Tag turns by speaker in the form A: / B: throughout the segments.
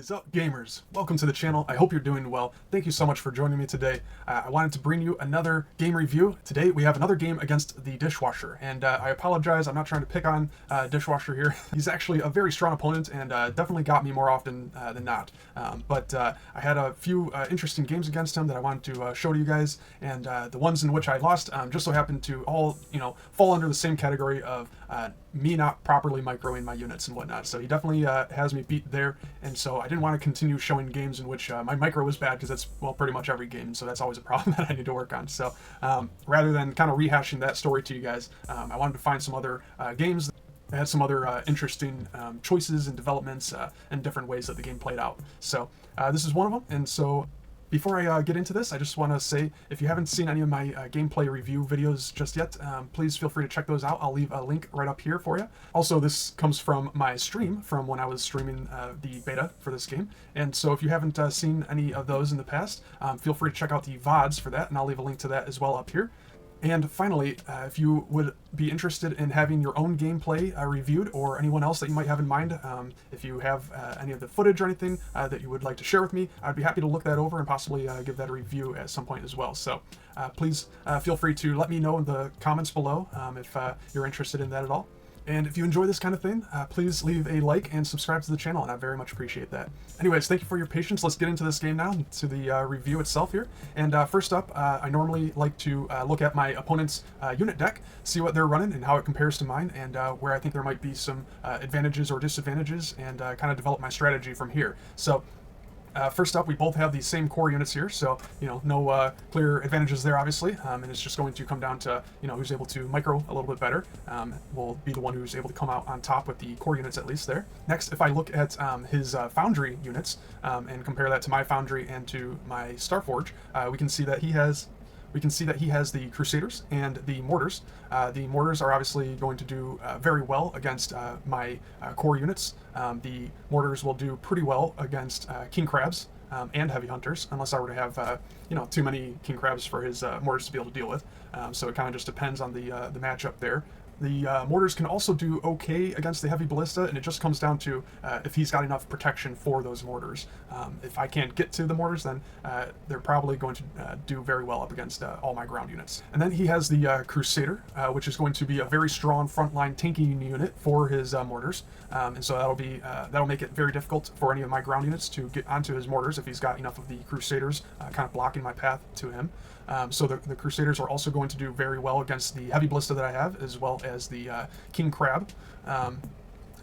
A: is up, gamers? Welcome to the channel. I hope you're doing well. Thank you so much for joining me today. I wanted to bring you another game review. Today we have another game against the Dishwasher, and I apologize, I'm not trying to pick on Dishwasher here. He's actually a very strong opponent and definitely got me more often than not. But I had a few interesting games against him that I wanted to show to you guys, and the ones in which I lost just so happened to all, fall under the same category of me not properly microing my units and whatnot. So he definitely has me beat there, and so I didn't want to continue showing games in which my micro was bad, because that's, well, pretty much every game, so that's always a problem that I need to work on. So rather than kind of rehashing that story to you guys, I wanted to find some other games that had some other interesting choices and developments and different ways that the game played out. So this is one of them, and so before I get into this, I just want to say, if you haven't seen any of my gameplay review videos just yet, please feel free to check those out. I'll leave a link right up here for you. Also, this comes from my stream from when I was streaming the beta for this game. And so if you haven't seen any of those in the past, feel free to check out the VODs for that, and I'll leave a link to that as well up here. And finally, if you would be interested in having your own gameplay reviewed, or anyone else that you might have in mind, if you have any of the footage or anything that you would like to share with me, I'd be happy to look that over and possibly give that a review at some point as well. So please feel free to let me know in the comments below if you're interested in that at all. And if you enjoy this kind of thing, please leave a like and subscribe to the channel, and I very much appreciate that. Anyways, thank you for your patience. Let's get into this game now, to the review itself here. And first up, I normally like to look at my opponent's unit deck, see what they're running and how it compares to mine, and where I think there might be some advantages or disadvantages, and kind of develop my strategy from here. So first up, we both have the same core units here, so no clear advantages there, obviously, and it's just going to come down to who's able to micro a little bit better will be the one who's able to come out on top with the core units, at least there. Next, if I look at his foundry units and compare that to my foundry and to my Starforge, we can see that he has the Crusaders and the Mortars. The Mortars are obviously going to do very well against my core units. The Mortars will do pretty well against King Crabs and Heavy Hunters, unless I were to have too many King Crabs for his Mortars to be able to deal with. So it kind of just depends on the matchup there. The Mortars can also do okay against the Heavy Ballista, and it just comes down to if he's got enough protection for those Mortars. If I can't get to the Mortars, then they're probably going to do very well up against all my ground units. And then he has the Crusader, which is going to be a very strong frontline tanking unit for his Mortars. And so that'll make it very difficult for any of my ground units to get onto his Mortars if he's got enough of the Crusaders kind of blocking my path to him. So the Crusaders are also going to do very well against the Heavy Ballista that I have, as well as the King Crab.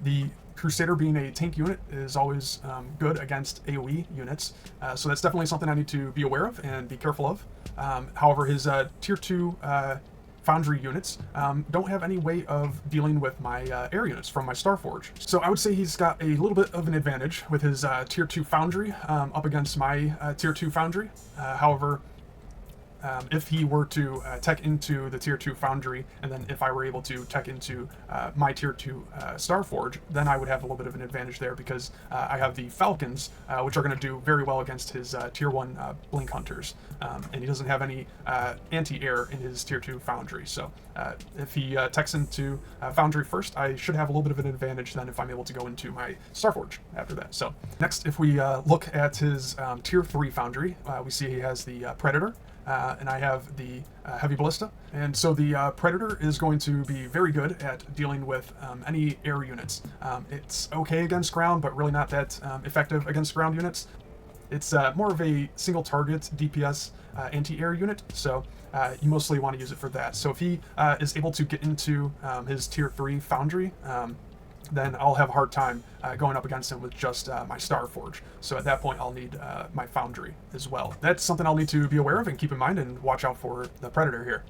A: The Crusader, being a tank unit, is always good against AoE units, so that's definitely something I need to be aware of and be careful of. However, his Tier 2 Foundry units don't have any way of dealing with my air units from my Starforge. So I would say he's got a little bit of an advantage with his Tier 2 Foundry up against my Tier 2 Foundry. However, if he were to tech into the Tier 2 Foundry, and then if I were able to tech into my Tier 2 Starforge, then I would have a little bit of an advantage there, because I have the Falcons, which are going to do very well against his Tier 1 Blink Hunters, and he doesn't have any anti-air in his Tier 2 Foundry. So if he techs into Foundry first, I should have a little bit of an advantage then if I'm able to go into my Starforge after that. So next, if we look at his Tier 3 Foundry, we see he has the Predator, and I have the Heavy Ballista. And so the Predator is going to be very good at dealing with any air units. It's okay against ground, but really not that effective against ground units. It's more of a single target DPS anti-air unit, so you mostly want to use it for that. So if he is able to get into his Tier 3 Foundry, then I'll have a hard time going up against him with just my Starforge. So at that point, I'll need my Foundry as well. That's something I'll need to be aware of and keep in mind, and watch out for the Predator here.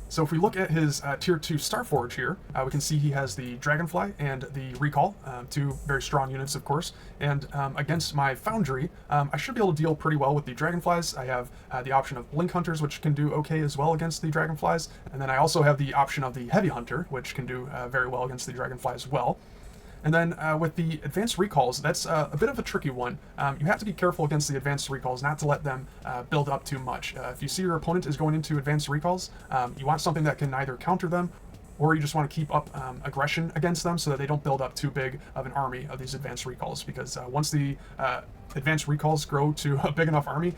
A: So if we look at his Tier 2 Starforge here, we can see he has the Dragonfly and the Recall, two very strong units, of course. And against my Foundry, I should be able to deal pretty well with the Dragonflies. I have the option of Blink Hunters, which can do okay as well against the Dragonflies. And then I also have the option of the Heavy Hunter, which can do very well against the Dragonfly as well. And then with the advanced recalls, that's a bit of a tricky one. You have to be careful against the advanced recalls, not to let them build up too much. If you see your opponent is going into advanced recalls, you want something that can either counter them or you just want to keep up aggression against them so that they don't build up too big of an army of these advanced recalls, because once the advanced recalls grow to a big enough army,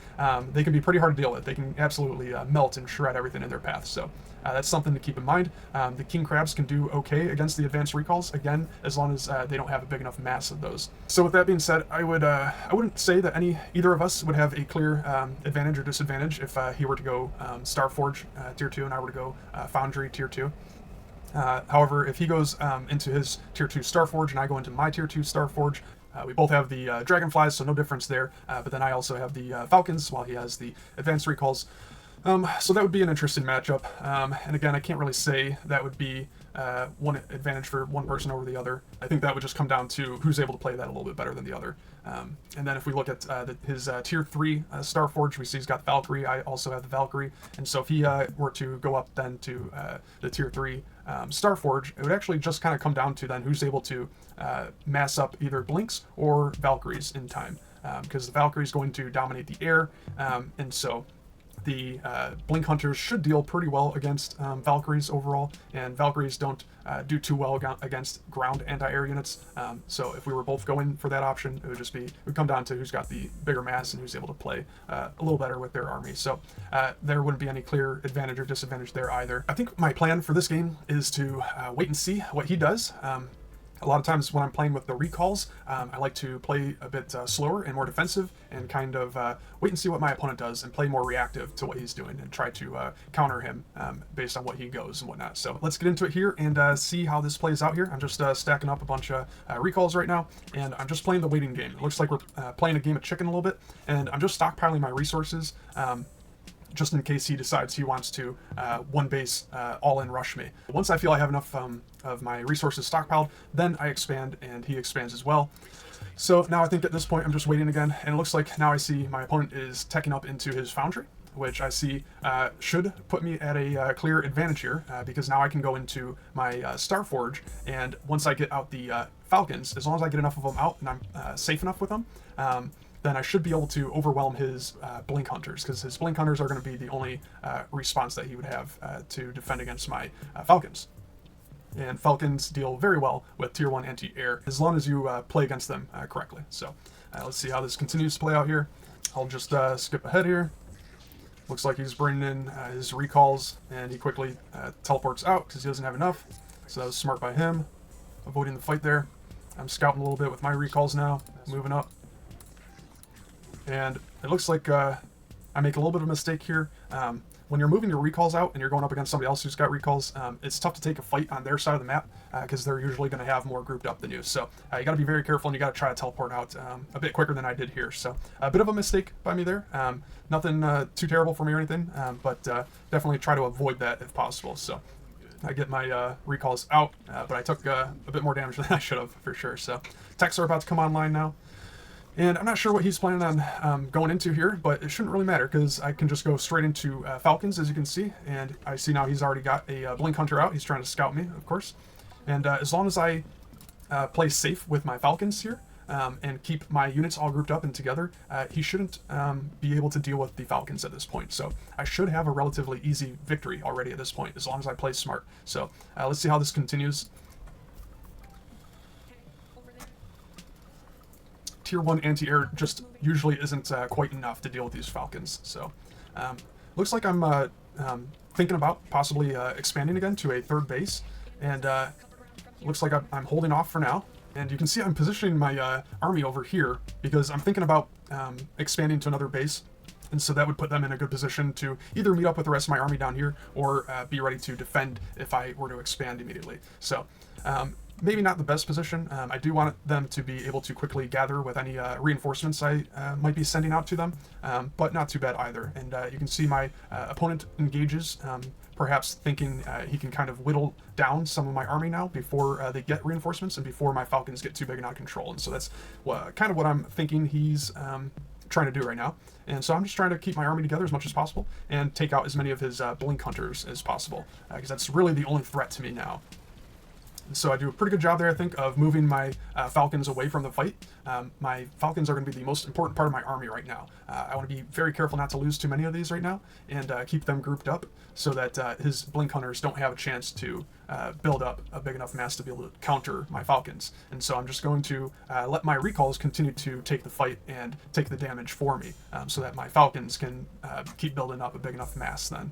A: they can be pretty hard to deal with. They can absolutely melt and shred everything in their path. So that's something to keep in mind. The king crabs can do okay against the advanced recalls, again, as long as they don't have a big enough mass of those. So with that being said, I wouldn't say that either of us would have a clear advantage or disadvantage if he were to go Starforge tier 2 and I were to go Foundry tier 2. However, if he goes into his tier 2 Starforge and I go into my tier 2 Starforge, we both have the Dragonflies, so no difference there. But then I also have the Falcons, while he has the advanced recalls. So that would be an interesting matchup. And again, I can't really say that would be one advantage for one person over the other. I think that would just come down to who's able to play that a little bit better than the other. And then if we look at his tier 3 Starforge, we see he's got Valkyrie. I also have the Valkyrie. And so if he were to go up then to the tier 3 Starforge, it would actually just kind of come down to then who's able to mass up either Blinks or Valkyries in time. Because the Valkyrie is going to dominate the air, and so the Blink Hunters should deal pretty well against Valkyries overall, and Valkyries don't do too well against ground anti-air units. So if we were both going for that option, it would come down to who's got the bigger mass and who's able to play a little better with their army. So there wouldn't be any clear advantage or disadvantage there either. I think my plan for this game is to wait and see what he does. A lot of times when I'm playing with the recalls, I like to play a bit slower and more defensive and kind of wait and see what my opponent does and play more reactive to what he's doing and try to counter him based on what he goes and whatnot. So let's get into it here and see how this plays out here. I'm just stacking up a bunch of recalls right now, and I'm just playing the waiting game. It looks like we're playing a game of chicken a little bit, and I'm just stockpiling my resources just in case he decides he wants to one base all-in rush me. Once I feel I have enough of my resources stockpiled, then I expand and he expands as well. So now I think at this point I'm just waiting again, and it looks like now I see my opponent is teching up into his Foundry, which I see should put me at a clear advantage here, because now I can go into my Starforge, and once I get out the Falcons, as long as I get enough of them out and I'm safe enough with them, then I should be able to overwhelm his Blink Hunters, because his Blink Hunters are going to be the only response that he would have to defend against my Falcons. And Falcons deal very well with tier 1 anti-air, as long as you play against them correctly. So let's see how this continues to play out here. I'll just skip ahead here. Looks like he's bringing in his recalls, and he quickly teleports out because he doesn't have enough. So that was smart by him, avoiding the fight there. I'm scouting a little bit with my recalls now, moving up. And it looks like I make a little bit of a mistake here. When you're moving your recalls out and you're going up against somebody else who's got recalls, it's tough to take a fight on their side of the map because they're usually going to have more grouped up than you. So you got to be very careful, and you got to try to teleport out a bit quicker than I did here. So a bit of a mistake by me there. Nothing too terrible for me or anything, but definitely try to avoid that if possible. So I get my recalls out, but I took a bit more damage than I should have for sure. So techs are about to come online now. And I'm not sure what he's planning on going into here, but it shouldn't really matter because I can just go straight into Falcons, as you can see. And I see now he's already got a Blink Hunter out. He's trying to scout me, of course. And as long as I play safe with my Falcons here and keep my units all grouped up and together, he shouldn't be able to deal with the Falcons at this point. So I should have a relatively easy victory already at this point, as long as I play smart. So let's see how this continues. Tier 1 anti-air just usually isn't quite enough to deal with these Falcons. So looks like I'm thinking about possibly expanding again to a third base, and looks like I'm holding off for now. And you can see I'm positioning my army over here because I'm thinking about expanding to another base, and so that would put them in a good position to either meet up with the rest of my army down here or be ready to defend if I were to expand immediately. So maybe not the best position. I do want them to be able to quickly gather with any reinforcements I might be sending out to them, but not too bad either. And you can see my opponent engages, perhaps thinking he can kind of whittle down some of my army now before they get reinforcements and before my Falcons get too big and out of control. And so that's kind of what I'm thinking he's trying to do right now. And so I'm just trying to keep my army together as much as possible and take out as many of his Blink Hunters as possible, because that's really the only threat to me now. So I do a pretty good job there, I think, of moving my falcons away from the fight. My falcons are going to be the most important part of my army right now. I want to be very careful not to lose too many of these right now, and keep them grouped up so that his blink hunters don't have a chance to build up a big enough mass to be able to counter my falcons. And so I'm just going to let my recalls continue to take the fight and take the damage for me, so that my falcons can keep building up a big enough mass then.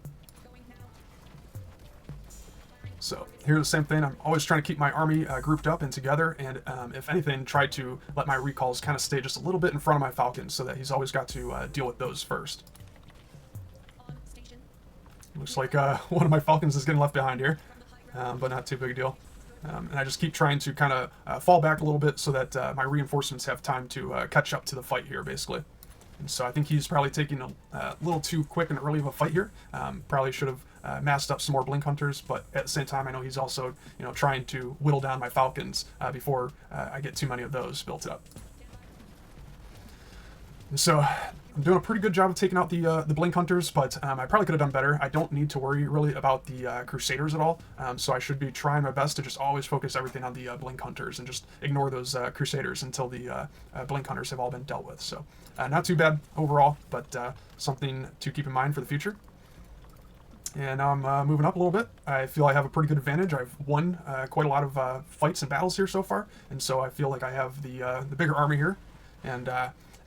A: So here's the same thing. I'm always trying to keep my army grouped up and together, and if anything, try to let my recalls kind of stay just a little bit in front of my falcons so that he's always got to deal with those first. Looks like one of my falcons is getting left behind here, but not too big a deal. And I just keep trying to kind of fall back a little bit so that my reinforcements have time to catch up to the fight here, basically. And so I think he's probably taking a little too quick and early of a fight here. Probably should have masked up some more blink hunters, but at the same time, I know he's also, trying to whittle down my falcons before I get too many of those built up. And so I'm doing a pretty good job of taking out the blink hunters, but I probably could have done better. I don't need to worry really about the crusaders at all, so I should be trying my best to just always focus everything on the blink hunters and just ignore those crusaders until the blink hunters have all been dealt with. So not too bad overall, but something to keep in mind for the future. And I'm moving up a little bit. I feel I have a pretty good advantage. I've won quite a lot of fights and battles here so far, and so I feel like I have the bigger army here. And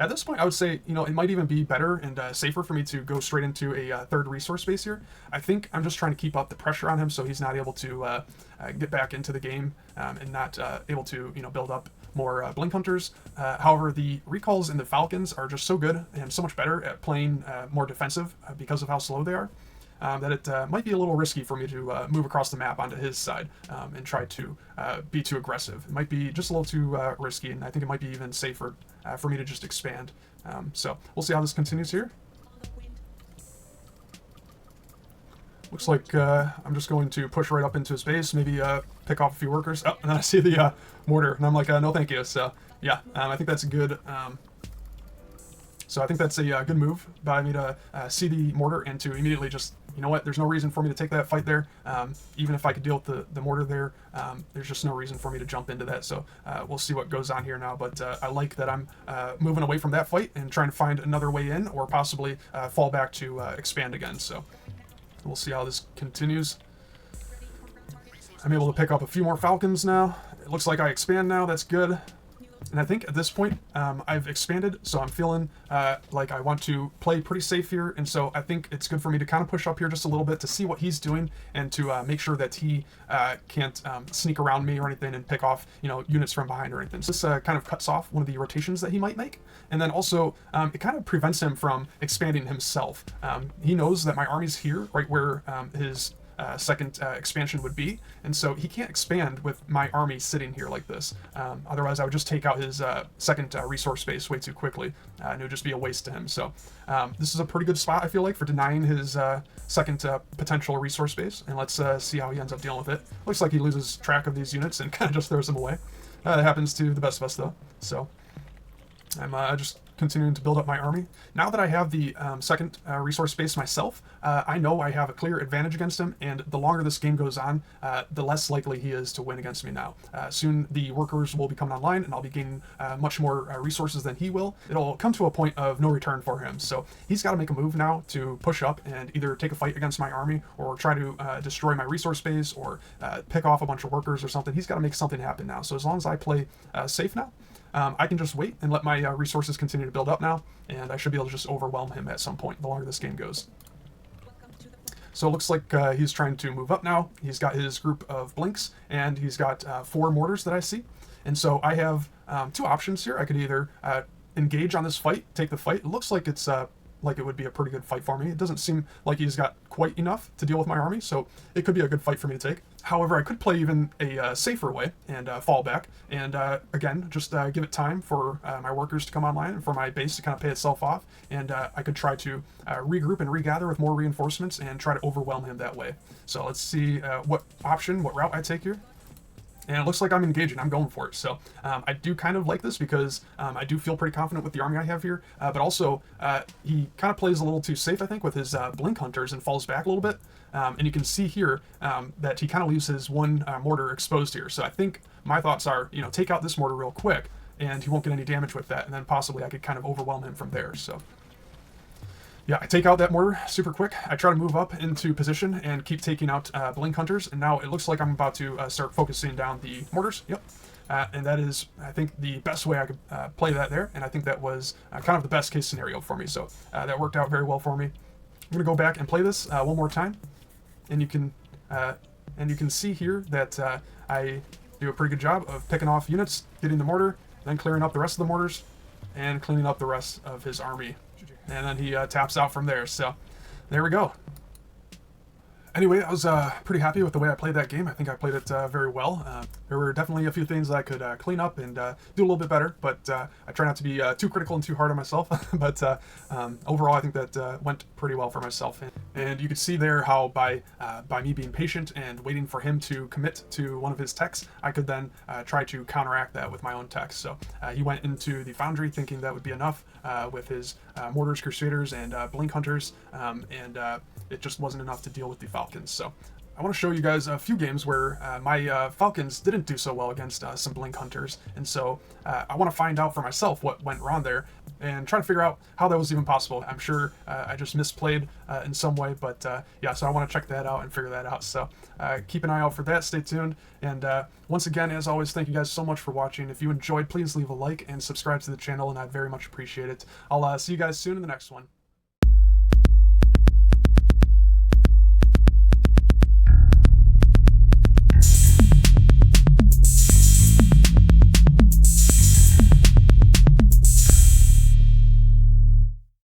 A: at this point, I would say, it might even be better and safer for me to go straight into a third resource base here. I think I'm just trying to keep up the pressure on him so he's not able to get back into the game and not able to, build up more blink hunters. However, the recalls and the falcons are just so good and so much better at playing more defensive because of how slow they are. That it might be a little risky for me to move across the map onto his side and try to be too aggressive. It might be just a little too risky, and I think it might be even safer for me to just expand. So we'll see how this continues here. Looks like I'm just going to push right up into his base, maybe pick off a few workers. Oh, and then I see the mortar, and I'm like, no thank you. So yeah, I think that's a good... So I think that's a good move by me to see the mortar and to immediately just, there's no reason for me to take that fight there. Even if I could deal with the mortar there, there's just no reason for me to jump into that. So we'll see what goes on here now. But I like that I'm moving away from that fight and trying to find another way in, or possibly fall back to expand again. So we'll see how this continues. I'm able to pick up a few more falcons now. It looks like I expand now. That's good. And I think at this point, I've expanded, so I'm feeling like I want to play pretty safe here, and so I think it's good for me to kind of push up here just a little bit to see what he's doing, and to make sure that he can't sneak around me or anything and pick off, units from behind or anything. So this kind of cuts off one of the rotations that he might make, and then also it kind of prevents him from expanding himself. He knows that my army's here, right where his second expansion would be, and so he can't expand with my army sitting here like this. Otherwise I would just take out his second resource base way too quickly, and it would just be a waste to him. So this is a pretty good spot, I feel like, for denying his second potential resource base, and let's see how he ends up dealing with it. Looks like he loses track of these units and kind of just throws them away. That happens to the best of us though. So I'm just continuing to build up my army. Now that I have the second resource base myself, I know I have a clear advantage against him, and the longer this game goes on, the less likely he is to win against me now. Soon the workers will be coming online, and I'll be gaining much more resources than he will. It'll come to a point of no return for him, so he's got to make a move now to push up and either take a fight against my army, or try to destroy my resource base, or pick off a bunch of workers or something. He's got to make something happen now. So as long as I play safe now, I can just wait and let my resources continue to build up now, and I should be able to just overwhelm him at some point the longer this game goes. So it looks like he's trying to move up now. He's got his group of blinks, and he's got 4 mortars that I see. And so I have 2 options here. I could either engage on this fight, take the fight. It looks like it's like it would be a pretty good fight for me. It doesn't seem like he's got quite enough to deal with my army, so it could be a good fight for me to take. However, I could play even a safer way and fall back, and again, just give it time for my workers to come online and for my base to kind of pay itself off, and I could try to regroup and regather with more reinforcements and try to overwhelm him that way. So let's see what route I take here. And it looks like I'm engaging. I'm going for it. So I do kind of like this because I do feel pretty confident with the army I have here. But also, he kind of plays a little too safe, I think, with his blink hunters and falls back a little bit. And you can see here that he kind of leaves his one mortar exposed here. So I think my thoughts are, take out this mortar real quick, and he won't get any damage with that. And then possibly I could kind of overwhelm him from there. So yeah, I take out that mortar super quick. I try to move up into position and keep taking out blink hunters. And now it looks like I'm about to start focusing down the mortars. Yep. And that is, I think, the best way I could play that there. And I think that was kind of the best case scenario for me. So that worked out very well for me. I'm going to go back and play this one more time. And you can see here that I do a pretty good job of picking off units, getting the mortar, then clearing up the rest of the mortars, and cleaning up the rest of his army. And then he taps out from there. So there we go. Anyway, I was pretty happy with the way I played that game. I think I played it very well. There were definitely a few things that I could clean up and do a little bit better, but I try not to be too critical and too hard on myself. But overall, I think that went pretty well for myself. And you could see there how by me being patient and waiting for him to commit to one of his techs, I could then try to counteract that with my own techs. So he went into the foundry thinking that would be enough with his mortars, crusaders, and blink hunters, and it just wasn't enough to deal with the Falcons. So I want to show you guys a few games where my Falcons didn't do so well against some blink hunters, and so I want to find out for myself what went wrong there and try to figure out how that was even possible. I'm sure I just misplayed in some way, but yeah, so I want to check that out and figure that out. So keep an eye out for that. Stay tuned. And once again, as always, thank you guys so much for watching. If you enjoyed, please leave a like and subscribe to the channel, and I'd very much appreciate it. I'll see you guys soon in the next one.